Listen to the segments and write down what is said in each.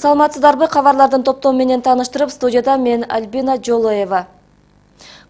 Саламатсыздарбы, кабарлардын топтому менен тааныштырып, студияда мен Альбина Жолоева.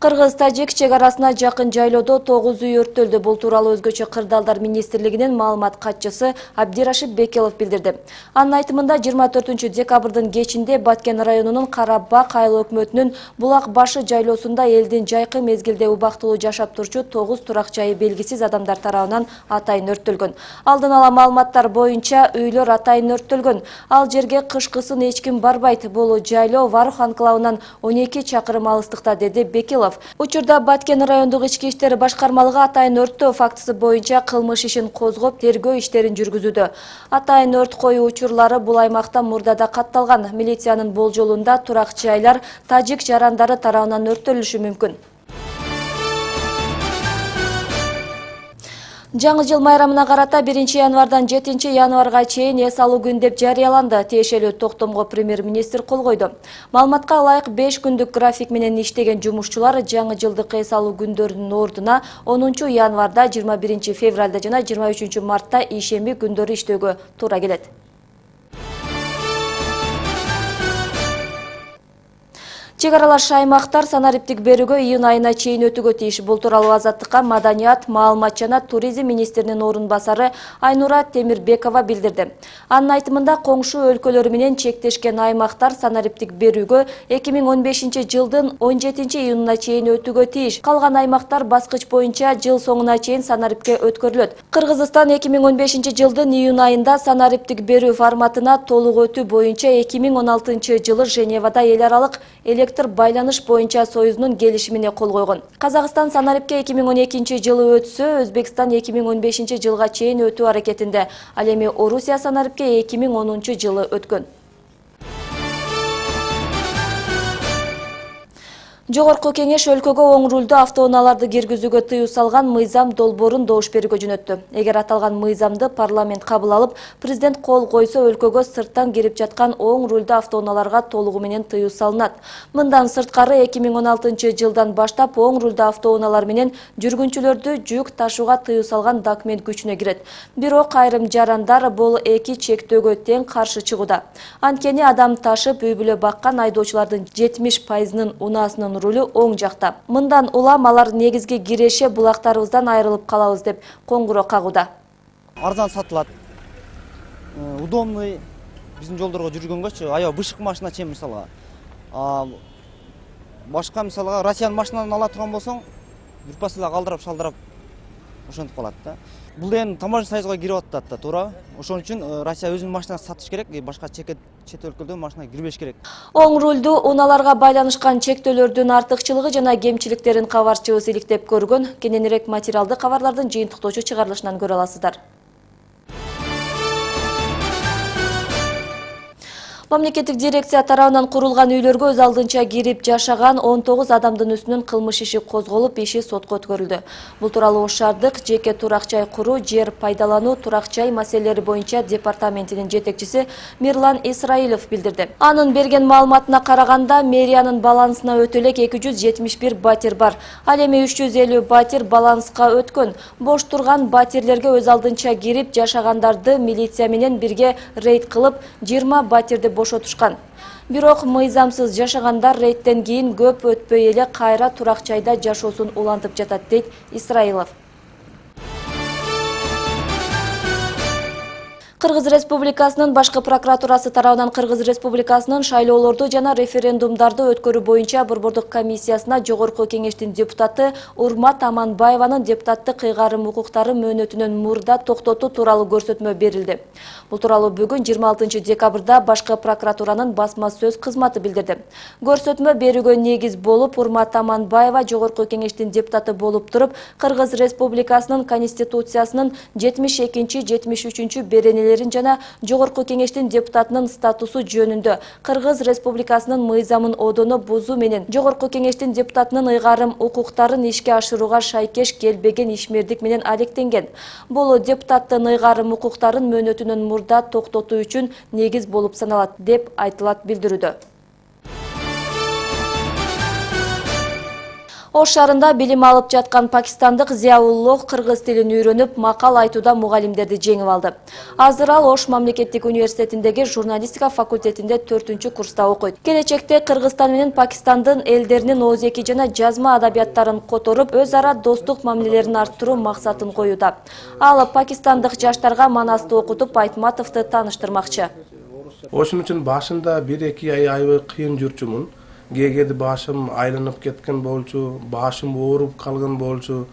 Кыргыз-Тажик чек-арасына жакын жайлоодо 9 үй өрттөлдү. Бул тууралуу Өзгөчө кырдаалдар министрлигинин маалымат катчысы Абдирашид Бекелов билдирди. Анын айтымында 24 декабрдын кечинде Баткен районунун Карабак айыл өкмөтүнүн Булак башы жайлоосунда элдин жайкы мезгилде убактылуу жашап турчу 9 турак жайы белгисиз адамдар тарабынан атайын өрттөлгөн. Алдын ала маалыматтар боюнча үйлөр атайын өрттөлгөн. Ал жерге кышкысын эч ким барбайт. Бул жайлоо Варух анклавынан 12 чакырым алыстыкта, деди Бекелов. Учурда Баткен райондук ички иштер башкармалыгы атайын өрттөө фактысы боюнча кылмыш ишин козгоп, тергөө иштерин жүргүзүүдө. Атайын өрт коюу учурлары бул аймакта мурдада катталган. Милициянын болжолунда турак жайлар тажик жарандары тарабынан өрттөлүшү мүмкүн. Жаңы жыл майрамына карата 1 январдан 7 январга чейин эс алуу күн деп жарыяланды. Тиешелүү токтомго премьер-министр кол койду. Маалыматка ылайык 5 күндүк график менен иштеген жумушчулар жаңы жылдык эс алуу күндөрүнүн ордуна 10 январда, 21 февралда жана 23 мартта ишемби күндөрү иштөөгө туура келет. Чек аралаш аймактар санариптик берүүгө июнь айына чейин өтүүгө тийиш. Бул тууралуу Азаттыкка маданият, маалымат жана туризм министринин орун басары Айнура Темирбекова билдирди. Анын айтымында коңшу өлкөлөр менен чектешкен аймактар санариптик берүүгө 2015 жылдын 17 июнуна чейин өтүүгө тийиш. Калган аймактар баскыч боюнча жыл соңуна чейин санарипке өткөрүлөт. Кыргызстан 2015 жылдын июнь айында санариптик берүү форматына толук өтүү боюнча 2016 жылы Женевада эл аралык электр байланыш боюнча союзунун келишимине кол койгон. Казакстан санарипке 2012 жылы өтсө, Өзбекстан 2015 жылга чейин өтүү аракетинде. Ал эми Орусия санарипке 2010 жылы өткөн. Жогорку кеңеш өлкөгө оң рулдуу автоунааларды киргизүүгө тыюу салган мыйзам долбоорун добуш берүүгө жөнөттү. Эгер аталган мыйзамды парламент кабыл алып, президент кол койсо, өлкөгө сырттан кирип жаткан оң рулдуу автоунааларга толугу менен тыюу салынат. Мындан сырткары 2016 жылдан баштап оң рулдуу автоунаалар менен жүргүнчүлөрдү жүк ташууга тыюу салган документ күчүнө кирет. Бирок айрым жарандар бул эки чектөөгө тең каршы чыгууда. Анткени адам ташып, үй бүлө баккан айдоочулардын 70%-нын унаасынын рулу оң жакта. Мындан улам алар негизги киреше булактарыбыздан айрылып калабыз деп коңгуроо кагууда. Арзан сатылат. Удобный биздин жолдорго жүргөнгөчү аябай бышык машина чейин мисалга. Башка мисалга Россиянын машинасын ала турган болсоң, бир пасыла калдырып шалдырап ошентип калат да. Бул эми таможня союзга кирип атат да, туура. Ошон үчүн Россия өзүнүн машинасын сатыш керек, башка чет өлкөдөн машина кирбеш керек. Оң рулдуу унааларга байланышкан чектөөлөрдүн артыкчылыгы жана кемчиликтерин кабарчыбыз иликтеп көргөн. Кененирээк материалды кабарлардын жыйынтыктоочу чыгарылышынан көрө аласыздар. Мамлекеттик дирекция тарабынан курулган үйлөргө өз алдынча кирип жашаган 19 адамдын үстүнөн кылмыш иши козголуп, иши сотко өткөрүлдү. Бул тууралуу Ош шаардык жеке турак жай куруу, жер пайдалануу, турак жай маселелери боюнча департаментинин жетекчиси Мирлан Исраилов билдирди. Анын берген маалыматына караганда, мэриянын балансына өтө элек 271 батир бар. Ал эми 350 батир баланска өткөн. Бош турган батирлерге өз алдынча кирип жашагандарды милиция менен бирге рейд кылып, 20 батирди бошотушкан. Бирок мыйзамсыз жашагандар рейдтен кийин көп өтпөй эле кайра турак жайда жашоосун улантып жатат, дейт Исраилов. Кыргыз Республикасынын башкы прокуратурасы тарабынан Кыргыз Республикасынын шайлоолорду жана референдумдарды өткөрүү боюнча Борбордук комиссиясына Жогорку кеңештин депутаты Урмат Аманбаеванын депутаттык ыйгарым укуктары мөөнөтүнөн мурда токтотуу тууралуу көрсөтмө берилди. Бул тууралуу бүгүн 26 декабрда башкы прокуратуранын басма сөз кызматы билдирди. Көрсөтмө берүүгө негиз болуп, Урмат Аманбаева Жогорку кеңештин депутаты болуп туруп, Кыргыз Республикасынын Конституциясынын 72-73 беренелери жана Жогорку кеңештин депутатынын статусу жөнүндө Кыргыз Республикасынын мыйзамын одоно бузуу менен Жогорку кеңештин депутатынын ыйгарым укуктарын ишке ашырууга шайкеш келбеген ишмердик менен алектенген. Бул депутаттын ыйгарым укуктарын мөөнөтүнөн мурда токтотуу үчүн негиз болуп саналат, деп айтылат билдирүүдө. Ош шаарында билим алып жаткан пакистандык Зияулло кыргыз тилин үйрөнүп, макал айтууда мугалимдерди жеңип алды. Азыр ал Ош мамлекеттик университетиндеги журналистика факультетинде 4-курста окуйт. Келечекте Кыргызстан менен Пакистандын элдеринин оозеки жана жазма адабияттарын которуп, өз ара достук мамилелерин арттыруу максатын коюуда. Ал пакистандык жаштарга манасты окутуп, Айтматовду тааныштырмакчы. Ошон үчүн башында 1-2 ай аябай кыйын жүрчүмүн. Кээде башым айланып кеткен болчу, башым ооруп калган болчу.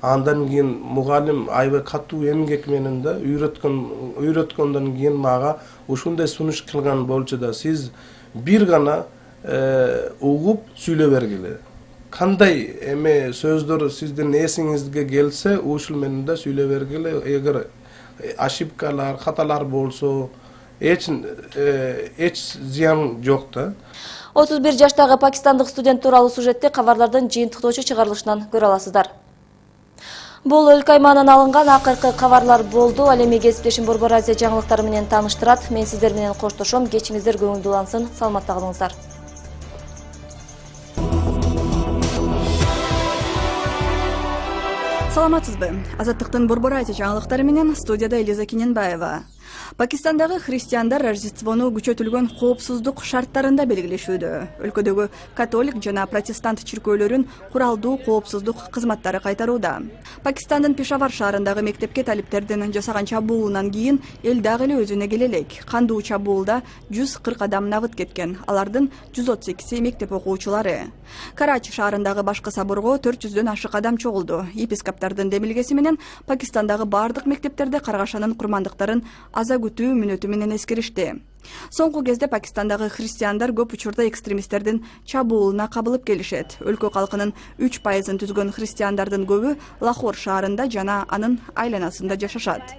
Андан кийин мугалим аябай катуу эмгек менен да үйрөткөндөн кийин мага ушундай сунуш кылган болчу да, сиз бир гана угуп сүйлөй бергиле. Кандай эме сөздөр сиздин эсиңизге келсе, ушул менен да сүйлөй бергиле. Эгер ошибкалар, хаталар болсо, эч зыян жок да. 31 жаштагы пакистандык студент тууралуу сюжетти кабарлардын жыйынтыктоочу чыгарылышынан көрө аласыздар. Бул өлкө аймагынан алынган акыркы кабарлар болду. Ал эми кесиптешим Борбор Азия жаңылыктары менен тааныштырат. Мен сиздер менен коштошом. Кечиңиздер көңүлдүү улансын. Саламатта калыңыздар. Саламатсызбы. Азаттыктын Борбор Азия жаңылыктары менен студияда Элиза Кененбаева. Пакистандагы христиандар Рождествону күчөтүлгөн коопсуздук шарттарында белгилешүүдө. Өлкөдөгү католик жана протестант чиркөөлөрүн куралдуу коопсуздук кызматтары кайтарууда. Пакистандын Пешавар шаарындагы мектепке талиптердин жасаган чабуулунан кийин эл дагы эле өзүнө келе элек. Кандуу чабуулда 140 адам набыт кеткен. Алардын 138 мектеп окуучулары. Карачи шаарындагы башкы соборго 400дөн ашык адам чогулду. Епископтардын демилгеси менен Пакистандагы бардык мектептерде каргашанын курмандыктарын аза күтүү мүнөтү менен эскеришти. Соңку кезде Пакистандагы христиандар көп учурда экстремисттердин чабуулуна кабылып келишет. Өлкө калкынын 3%-ын түзгөн христиандардын көбү Лахор шаарында жана анын айланасында жашашат.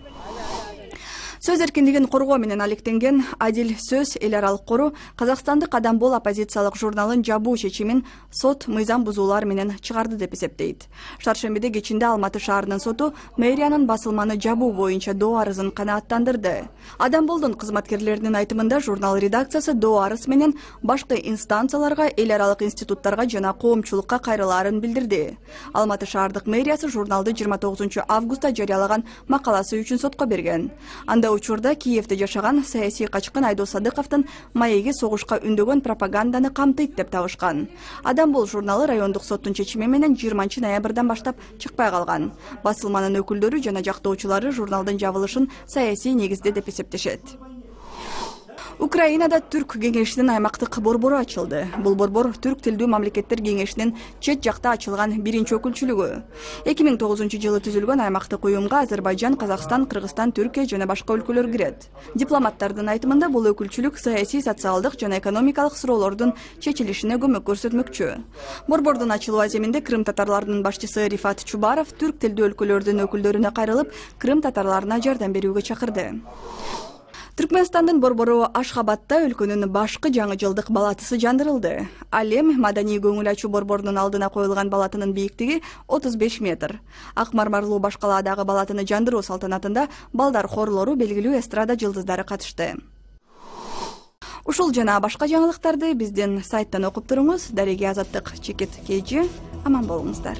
Сөз эркиндигин коргоо менен алектенген Адил сөз эл аралык кору Казакстандык Адам бол оппозициялык журналын жабуу чечимин сот мыйзам бузуулар менен чыгарды деп эсептейт. Шаршембиде кечинде Алматы шаарынын соту мэриянын басылманы жабуу боюнча доо арызын канааттандырды. Адам болдун кызматкерлеринин айтымында журнал редакциясы доо арыз менен башкы инстанцияларга, эл аралык институттарга жана коомчулукка кайрылаарын билдирди. Алматы шаардык мэриясы журналды 29 августта жарыялаган макаласы үчүн сотко берген. Анда учурда Киевде жашаган саясий качкын Айдос Садыковдун маеги согушка үндөгөн пропаганданы камтыйт деп табышкан. Адам бол журналы райондук соттун чечими менен 20 ноябрдан баштап чыкпай калган. Басылманын өкүлдөрү жана жактоочулары журналдын жабылышын саясий негизде деп эсептешет. Украинада Түрк кеңешинин аймактык борбору ачылды. Бул борбор Түрк тилдүү мамлекеттер кеңешинин чет жакта ачылган биринчи өкүлчүлүгү. 2009-жылы түзүлгөн аймактык уюмга Азербайжан, Казакстан, Кыргызстан, Түркия жана башка өлкөлөр кирет. Дипломаттардын айтымында бул өкүлчүлүк саясий, социалдык жана экономикалык суроолордун чечилишине көмөк көрсөтмөкчү. Борбордун ачылуу аземинде Крым татарларынын башчысы Рифат Чубаров Түрк тилдүү өлкөлөрдүн өкүлдөрүнө кайрылып, Крым татарларына жардам берүүгө чакырды. Түркмөнстандын борбору Ашхабадта өлкөнүн башкы жаңы жылдык балатысы жандырылды. Ал эми маданий көңүл ачуу борборунун алдына коюлган балатынын бийиктиги 35 метр. Ак мармарлуу башкаладагы балатыны жандыруу салтанатында балдар хорлору, белгилүү эстрада жылдыздары катышты. Ушул жана башка жаңылыктарды биздин сайттан окуп туруңуз. Дареги Азаттык Чекит Кежи. Аман болуңуздар.